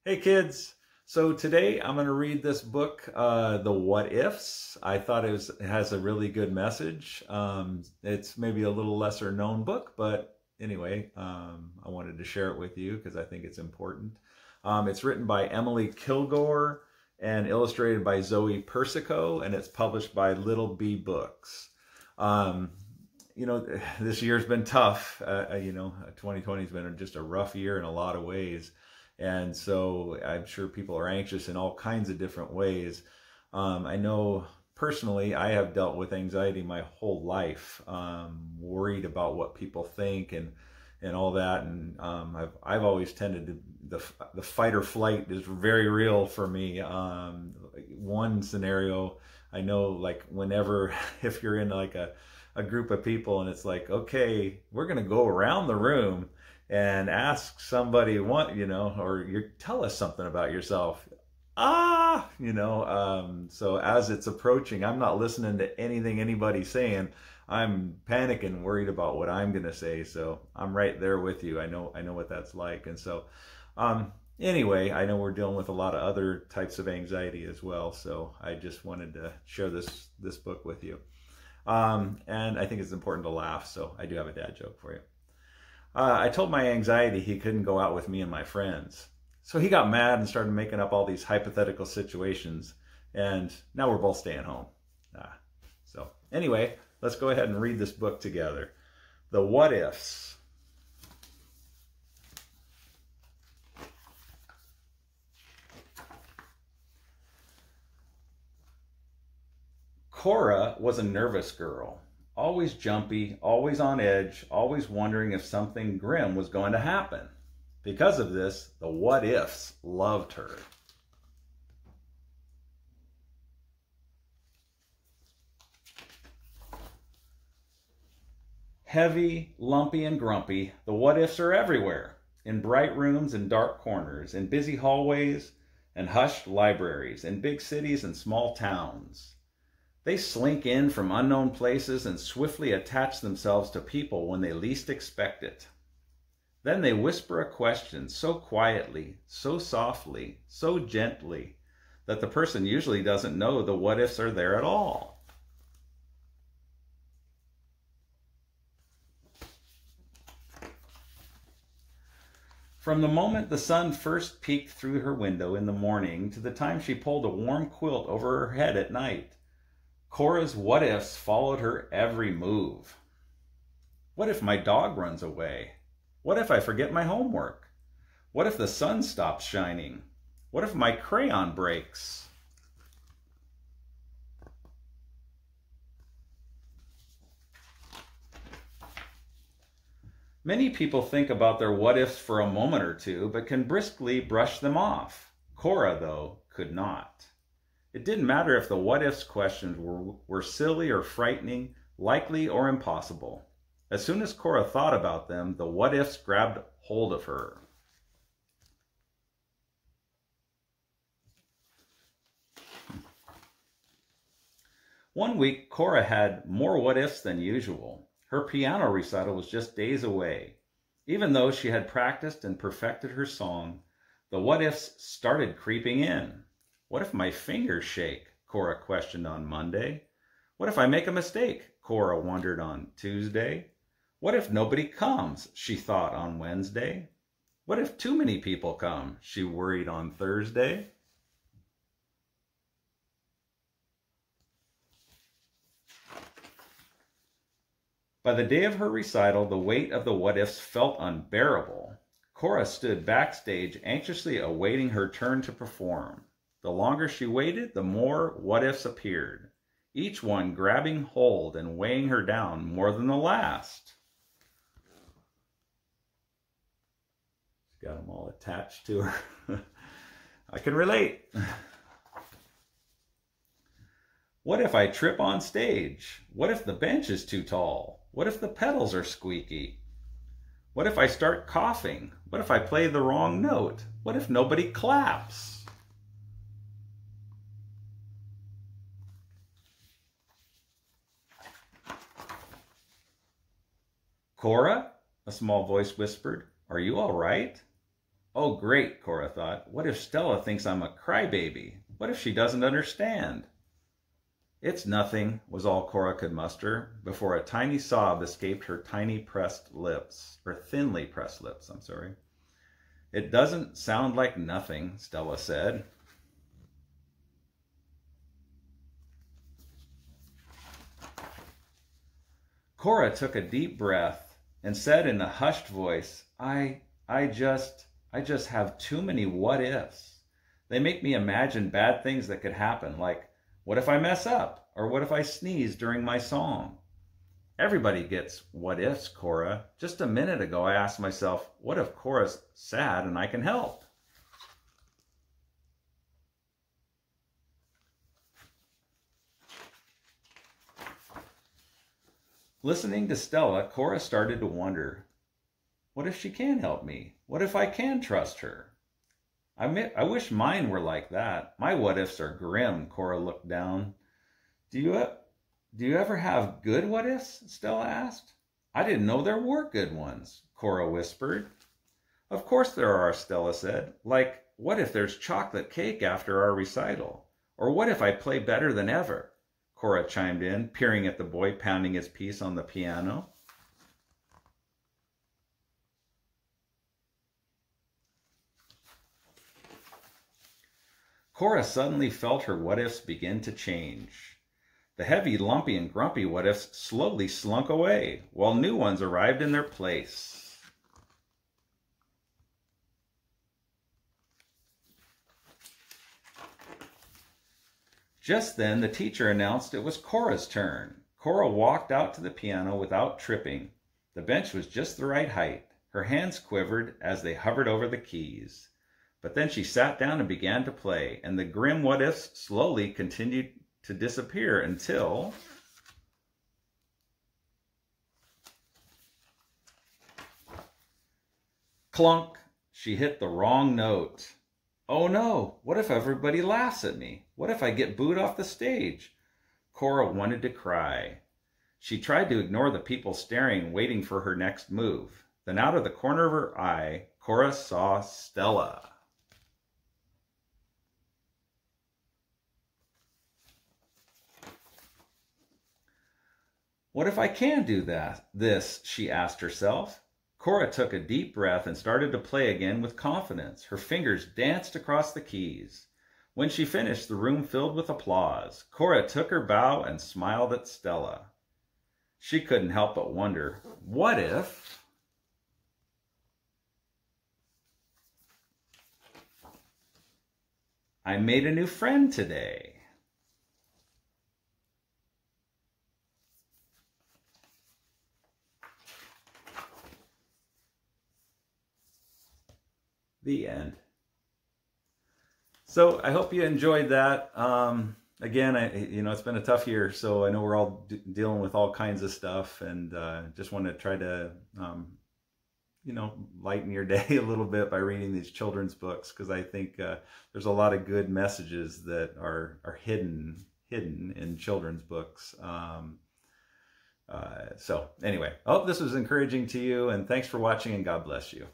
Hey kids, so today I'm going to read this book, The What Ifs. I thought it has a really good message. It's maybe a little lesser known book, but anyway, I wanted to share it with you because I think it's important. It's written by Emily Kilgore and illustrated by Zoe Persico, and it's published by Little B Books. You know, this year's been tough. 2020 has been just a rough year in a lot of ways. And so I'm sure people are anxious in all kinds of different ways. I know personally, I have dealt with anxiety my whole life, worried about what people think and all that. And I've always tended to, the fight or flight is very real for me. One scenario, I know, like whenever, if you're in like a group of people and it's like, okay, we're going to go around the room and ask somebody or you tell us something about yourself. So as it's approaching, I'm not listening to anything anybody's saying. I'm panicking, worried about what I'm going to say. So I'm right there with you. I know what that's like. And so, anyway, I know we're dealing with a lot of other types of anxiety as well. So I just wanted to share this book with you. And I think it's important to laugh. So I do have a dad joke for you. I told my anxiety he couldn't go out with me and my friends. So he got mad and started making up all these hypothetical situations. And now we're both staying home. So anyway, let's go ahead and read this book together. The What Ifs. Cora was a nervous girl. Always jumpy, always on edge, always wondering if something grim was going to happen. Because of this, the What Ifs loved her. Heavy, lumpy, and grumpy, the What Ifs are everywhere. In bright rooms and dark corners, in busy hallways and hushed libraries, in big cities and small towns. They slink in from unknown places and swiftly attach themselves to people when they least expect it. Then they whisper a question so quietly, so softly, so gently, that the person usually doesn't know the what ifs are there at all. From the moment the sun first peeked through her window in the morning to the time she pulled a warm quilt over her head at night, Cora's what ifs followed her every move. What if my dog runs away? What if I forget my homework? What if the sun stops shining? What if my crayon breaks? Many people think about their what ifs for a moment or two, but can briskly brush them off. Cora, though, could not. It didn't matter if the what-ifs questions were silly or frightening, likely or impossible. As soon as Cora thought about them, the what-ifs grabbed hold of her. One week, Cora had more what-ifs than usual. Her piano recital was just days away. Even though she had practiced and perfected her song, the what-ifs started creeping in. What if my fingers shake? Cora questioned on Monday. What if I make a mistake? Cora wondered on Tuesday. What if nobody comes? She thought on Wednesday. What if too many people come? She worried on Thursday. By the day of her recital, the weight of the what-ifs felt unbearable. Cora stood backstage, anxiously awaiting her turn to perform. The longer she waited, the more what-ifs appeared, each one grabbing hold and weighing her down more than the last. She's got them all attached to her. I can relate. What if I trip on stage? What if the bench is too tall? What if the pedals are squeaky? What if I start coughing? What if I play the wrong note? What if nobody claps? Cora, a small voice whispered, are you all right? Oh, great, Cora thought. What if Stella thinks I'm a crybaby? What if she doesn't understand? It's nothing, was all Cora could muster, before a tiny sob escaped her thinly pressed lips. I'm sorry. It doesn't sound like nothing, Stella said. Cora took a deep breath and said in a hushed voice, I just have too many what ifs. They make me imagine bad things that could happen, like, what if I mess up? Or what if I sneeze during my song? Everybody gets what ifs, Cora. Just a minute ago I asked myself, what if Cora's sad and I can help? Listening to Stella, Cora started to wonder, what if she can help me? What if I can trust her? I wish mine were like that. My what ifs are grim, Cora looked down. Do you ever have good what ifs? Stella asked. I didn't know there were good ones, Cora whispered. Of course there are, Stella said. Like, what if there's chocolate cake after our recital? Or what if I play better than ever? Cora chimed in, peering at the boy pounding his piece on the piano. Cora suddenly felt her what-ifs begin to change. The heavy, lumpy, and grumpy what-ifs slowly slunk away, while new ones arrived in their place. Just then, the teacher announced it was Cora's turn. Cora walked out to the piano without tripping. The bench was just the right height. Her hands quivered as they hovered over the keys. But then she sat down and began to play, and the grim what-ifs slowly continued to disappear until... Clunk! She hit the wrong note. Oh no, what if everybody laughs at me? What if I get booed off the stage? Cora wanted to cry. She tried to ignore the people staring, waiting for her next move. Then out of the corner of her eye, Cora saw Stella. What if I can do this, she asked herself. Cora took a deep breath and started to play again with confidence. Her fingers danced across the keys. When she finished, the room filled with applause. Cora took her bow and smiled at Stella. She couldn't help but wonder, what if... I made a new friend today. The end. So I hope you enjoyed that. Again, it's been a tough year, so I know we're all dealing with all kinds of stuff, and just want to try to, lighten your day a little bit by reading these children's books, because I think there's a lot of good messages that are hidden in children's books. So anyway, I hope this was encouraging to you, and thanks for watching, and God bless you.